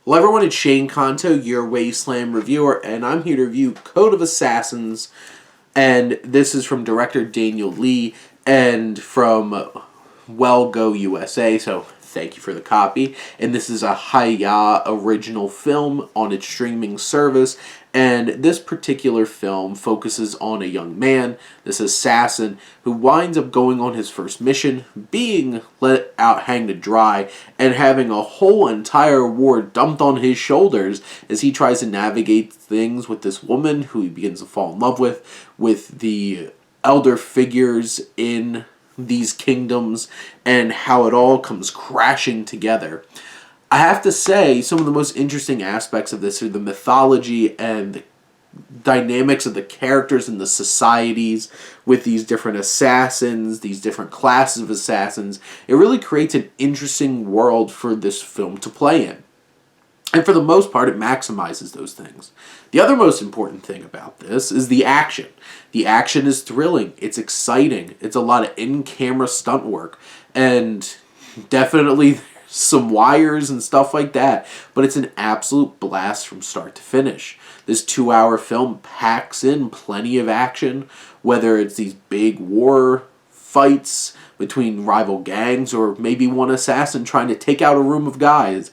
Hello everyone, it's Shane Kanto, your Wasteland reviewer, and I'm here to review Code of Assassins, and this is from director Daniel Lee, and from Go USA, so thank you for the copy. And this is a Hi-YAH original film on its streaming service, and this particular film focuses on a young man, this assassin, who winds up going on his first mission, being let out hang to dry, and having a whole entire war dumped on his shoulders as he tries to navigate things with this woman who he begins to fall in love with the elder figures in these kingdoms, and how it all comes crashing together. I have to say, some of the most interesting aspects of this are the mythology and the dynamics of the characters and the societies with these different assassins, these different classes of assassins. It really creates an interesting world for this film to play in. And for the most part, it maximizes those things. The other most important thing about this is the action. The action is thrilling. It's exciting. It's a lot of in-camera stunt work. And definitely some wires and stuff like that. But it's an absolute blast from start to finish. This 2-hour film packs in plenty of action, whether it's these big war fights between rival gangs or maybe one assassin trying to take out a room of guys.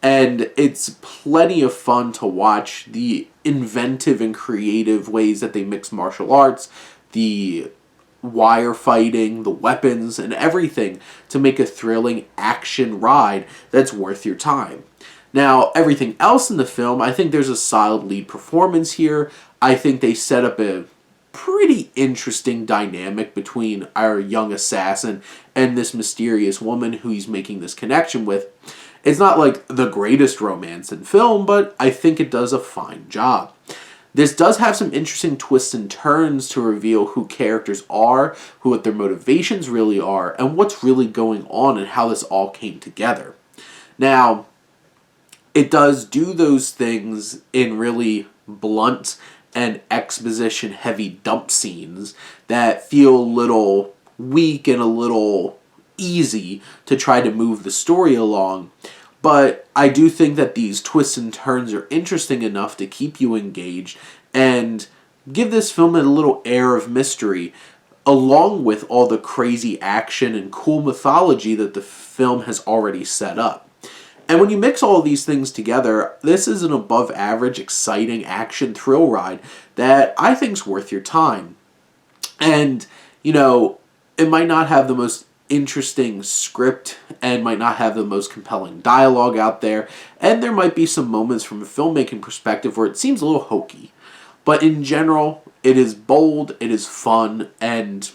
And it's plenty of fun to watch the inventive and creative ways that they mix martial arts, the wire fighting, the weapons, and everything to make a thrilling action ride that's worth your time. Now, everything else in the film, I think there's a solid lead performance here. I think they set up a pretty interesting dynamic between our young assassin and this mysterious woman who he's making this connection with. It's not like the greatest romance in film, but I think it does a fine job. This does have some interesting twists and turns to reveal who characters are, what their motivations really are, and what's really going on and how this all came together. Now, it does do those things in really blunt and exposition-heavy dump scenes that feel a little weak and a little easy to try to move the story along, but I do think that these twists and turns are interesting enough to keep you engaged and give this film a little air of mystery, along with all the crazy action and cool mythology that the film has already set up. And when you mix all of these things together, this is an above average, exciting action thrill ride that I think is worth your time. And, you know, it might not have the most interesting script and might not have the most compelling dialogue out there, and there might be some moments from a filmmaking perspective where it seems a little hokey. But in general, it is bold, it is fun, and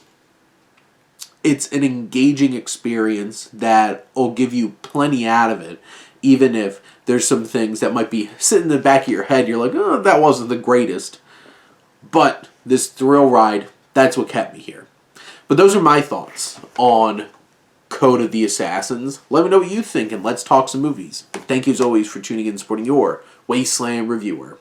it's an engaging experience that will give you plenty out of it, even if there's some things that might be sitting in the back of your head, you're like, oh, that wasn't the greatest. But this thrill ride, that's what kept me here. But those are my thoughts on Code of the Assassins. Let me know what you think, and let's talk some movies. Thank you as always for tuning in and supporting your Wasteland reviewer.